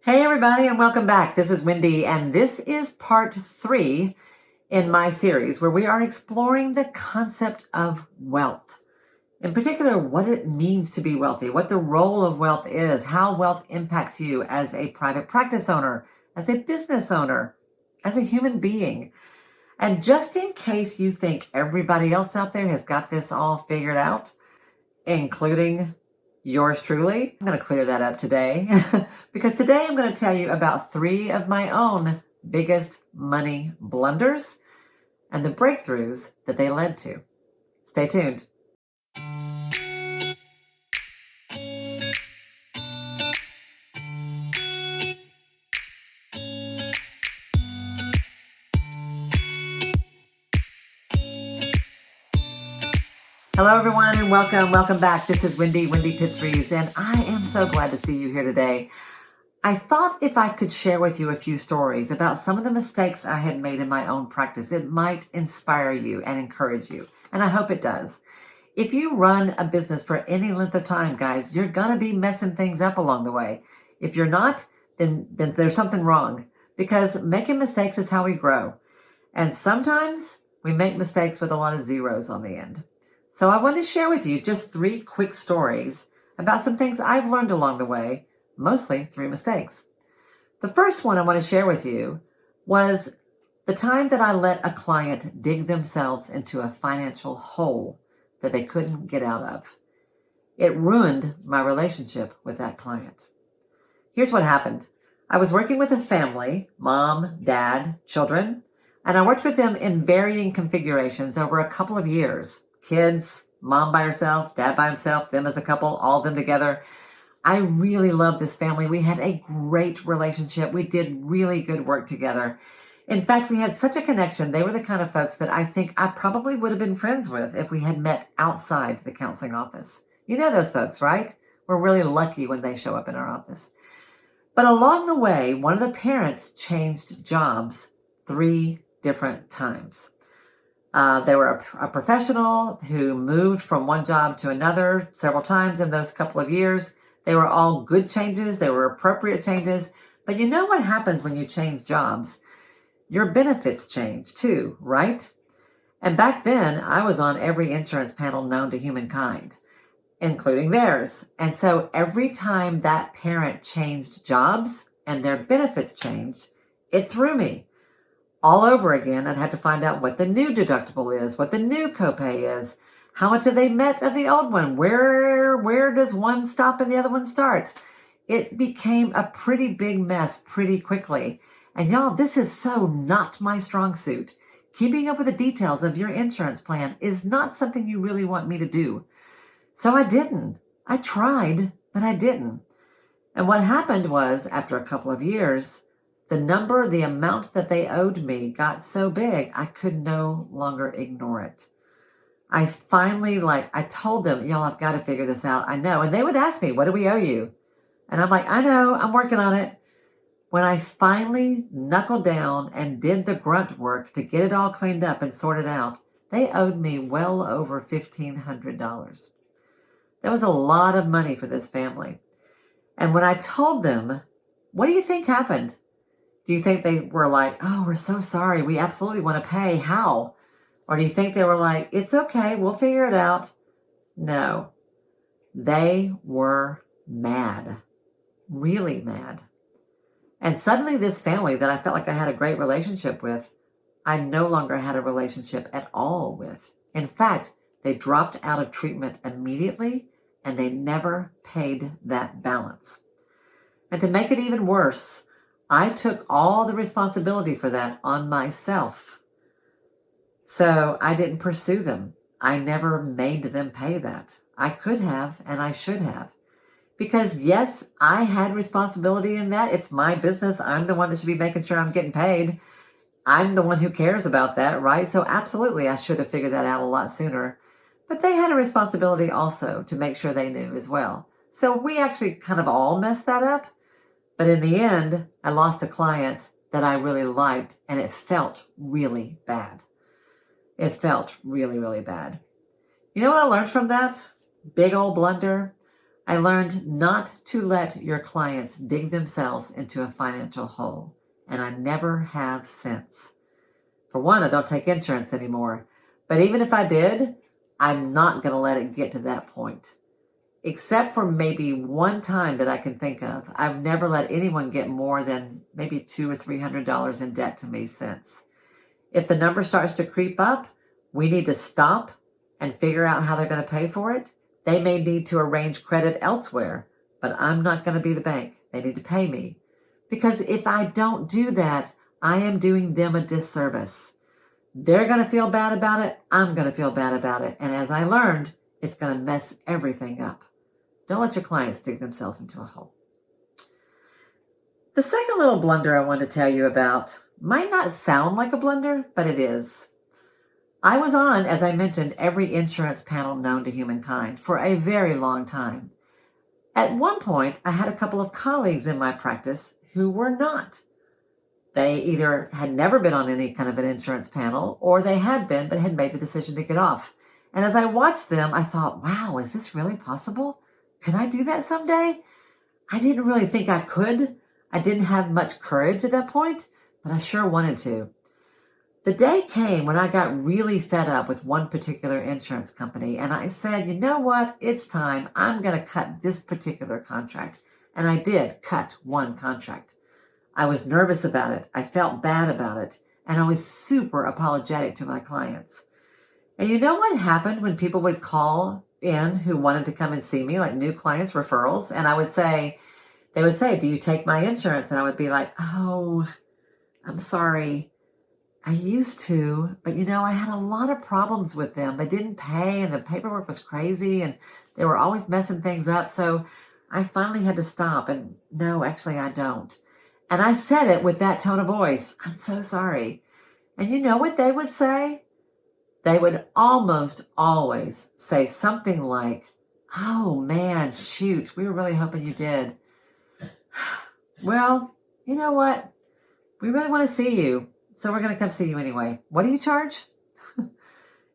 Hey everybody, and welcome back. This is Wendy, and this is part 3 in my series where we are exploring the concept of wealth. In particular, what it means to be wealthy, what the role of wealth is, how wealth impacts you as a private practice owner, as a business owner, as a human being. And just in case you think everybody else out there has got this all figured out, including yours truly, I'm going to clear that up today because today I'm going to tell you about 3 of my own biggest money blunders and the breakthroughs that they led to. Stay tuned. Hello everyone and welcome back. This is Wendy Pitts-Reeves, and I am so glad to see you here today. I thought if I could share with you a few stories about some of the mistakes I had made in my own practice, it might inspire you and encourage you. And I hope it does. If you run a business for any length of time, guys, you're going to be messing things up along the way. If you're not, then there's something wrong, because making mistakes is how we grow. And sometimes we make mistakes with a lot of zeros on the end. So I want to share with you just 3 quick stories about some things I've learned along the way, mostly through mistakes. The first one I want to share with you was the time that I let a client dig themselves into a financial hole that they couldn't get out of. It ruined my relationship with that client. Here's what happened. I was working with a family, mom, dad, children, and I worked with them in varying configurations over a couple of years. Kids, mom by herself, dad by himself, them as a couple, all of them together. I really loved this family. We had a great relationship. We did really good work together. In fact, we had such a connection. They were the kind of folks that I think I probably would have been friends with if we had met outside the counseling office. You know those folks, right? We're really lucky when they show up in our office. But along the way, one of the parents changed jobs 3 different times. They were a professional who moved from one job to another several times in those couple of years. They were all good changes. They were appropriate changes. But you know what happens when you change jobs? Your benefits change too, right? And back then, I was on every insurance panel known to humankind, including theirs. And so every time that parent changed jobs and their benefits changed, it threw me all over again. I'd have to find out what the new deductible is, what the new copay is, how much have they met of the old one, where does one stop and the other one start? It became a pretty big mess pretty quickly. And y'all, this is so not my strong suit. Keeping up with the details of your insurance plan is not something you really want me to do. So I didn't. I tried, but I didn't. And what happened was, after a couple of years, the amount that they owed me got so big, I could no longer ignore it. I finally, I told them, y'all, I've got to figure this out. I know. And they would ask me, what do we owe you? And I'm like, I know, I'm working on it. When I finally knuckled down and did the grunt work to get it all cleaned up and sorted out, they owed me well over $1,500. That was a lot of money for this family. And when I told them, what do you think happened? Do you think they were like, oh, we're so sorry, we absolutely want to pay, how? Or do you think they were like, it's okay, we'll figure it out? No, they were mad, really mad. And suddenly this family that I felt like I had a great relationship with, I no longer had a relationship at all with. In fact, they dropped out of treatment immediately and they never paid that balance. And to make it even worse, I took all the responsibility for that on myself. So I didn't pursue them. I never made them pay that. I could have, and I should have. Because yes, I had responsibility in that. It's my business. I'm the one that should be making sure I'm getting paid. I'm the one who cares about that, right? So absolutely, I should have figured that out a lot sooner. But they had a responsibility also to make sure they knew as well. So we actually kind of all messed that up. But in the end, I lost a client that I really liked, and it felt really bad. It felt really, really bad. You know what I learned from that? Big old blunder. I learned not to let your clients dig themselves into a financial hole, and I never have since. For one, I don't take insurance anymore, but even if I did, I'm not going to let it get to that point. Except for maybe one time that I can think of, I've never let anyone get more than maybe $200 or $300 in debt to me since. If the number starts to creep up, we need to stop and figure out how they're going to pay for it. They may need to arrange credit elsewhere, but I'm not going to be the bank. They need to pay me. Because if I don't do that, I am doing them a disservice. They're going to feel bad about it. I'm going to feel bad about it. And as I learned, it's going to mess everything up. Don't let your clients dig themselves into a hole. The second little blunder I want to tell you about might not sound like a blunder, but it is. I was on, as I mentioned, every insurance panel known to humankind for a very long time. At one point, I had a couple of colleagues in my practice who were not. They either had never been on any kind of an insurance panel, or they had been but had made the decision to get off. And as I watched them, I thought, wow, is this really possible? Could I do that someday? I didn't really think I could. I didn't have much courage at that point, but I sure wanted to. The day came when I got really fed up with one particular insurance company, and I said, you know what? It's time. I'm going to cut this particular contract. And I did cut one contract. I was nervous about it. I felt bad about it. And I was super apologetic to my clients. And you know what happened when people would call in who wanted to come and see me, like new clients, referrals? And they would say, do you take my insurance? And I would be like, oh, I'm sorry. I used to, but I had a lot of problems with them. They didn't pay and the paperwork was crazy and they were always messing things up. So I finally had to stop and no, actually I don't. And I said it with that tone of voice. I'm so sorry. And you know what they would say? They would almost always say something like, oh man, shoot, we were really hoping you did. Well, you know what? We really want to see you. So we're going to come see you anyway. What do you charge?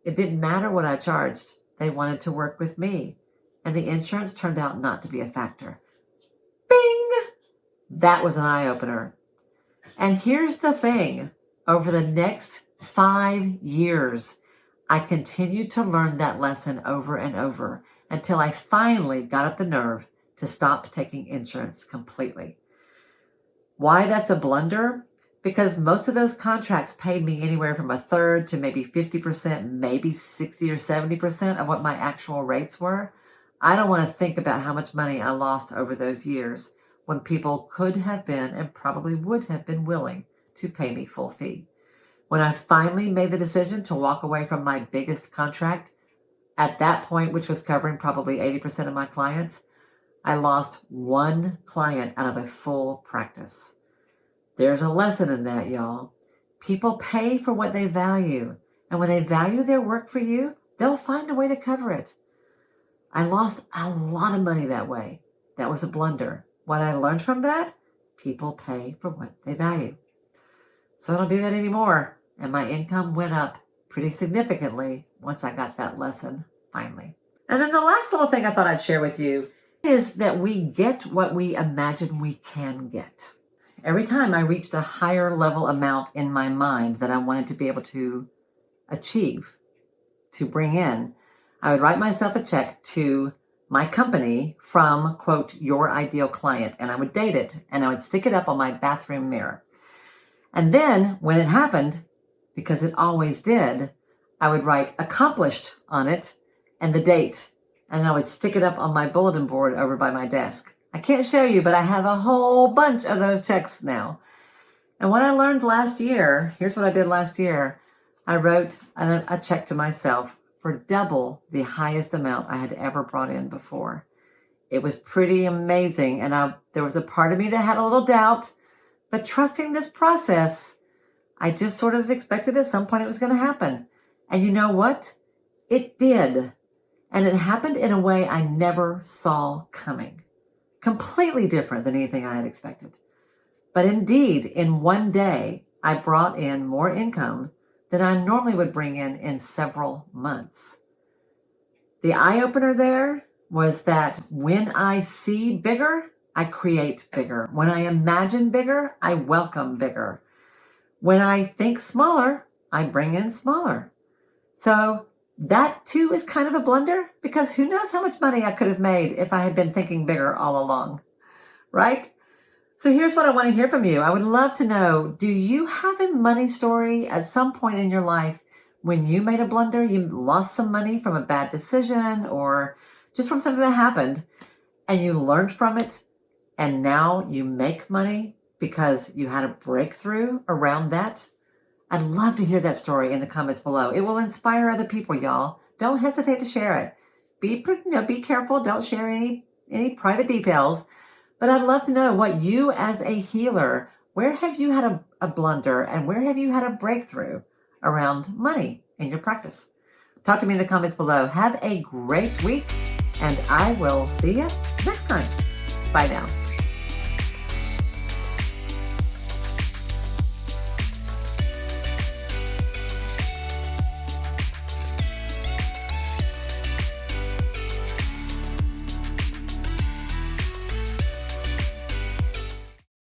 It didn't matter what I charged. They wanted to work with me. And the insurance turned out not to be a factor. Bing! That was an eye-opener. And here's the thing. Over the next 5 years, I continued to learn that lesson over and over until I finally got up the nerve to stop taking insurance completely. Why that's a blunder? Because most of those contracts paid me anywhere from a third to maybe 50%, maybe 60 or 70% of what my actual rates were. I don't want to think about how much money I lost over those years when people could have been and probably would have been willing to pay me full fee. When I finally made the decision to walk away from my biggest contract, at that point, which was covering probably 80% of my clients, I lost one client out of a full practice. There's a lesson in that, y'all. People pay for what they value. And when they value their work for you, they'll find a way to cover it. I lost a lot of money that way. That was a blunder. What I learned from that, people pay for what they value. So I don't do that anymore. And my income went up pretty significantly once I got that lesson, finally. And then the last little thing I thought I'd share with you is that we get what we imagine we can get. Every time I reached a higher level amount in my mind that I wanted to be able to achieve, to bring in, I would write myself a check to my company from, quote, your ideal client, and I would date it, and I would stick it up on my bathroom mirror. And then when it happened, because it always did, I would write accomplished on it and the date, and I would stick it up on my bulletin board over by my desk. I can't show you, but I have a whole bunch of those checks now. And what I learned last year, here's what I did last year. I wrote a check to myself for double the highest amount I had ever brought in before. It was pretty amazing. And there was a part of me that had a little doubt, but trusting this process, I just sort of expected at some point it was going to happen. And you know what? It did. And it happened in a way I never saw coming. Completely different than anything I had expected. But indeed, in one day, I brought in more income than I normally would bring in several months. The eye-opener there was that when I see bigger, I create bigger. When I imagine bigger, I welcome bigger. When I think smaller, I bring in smaller. So that too is kind of a blunder, because who knows how much money I could have made if I had been thinking bigger all along, right? So here's what I want to hear from you. I would love to know, do you have a money story at some point in your life when you made a blunder, you lost some money from a bad decision or just from something that happened, and you learned from it, and now you make money because you had a breakthrough around that? I'd love to hear that story in the comments below. It will inspire other people, y'all. Don't hesitate to share it. Be careful. Don't share any private details. But I'd love to know what you, as a healer, where have you had a blunder and where have you had a breakthrough around money in your practice? Talk to me in the comments below. Have a great week, and I will see you next time. Bye now.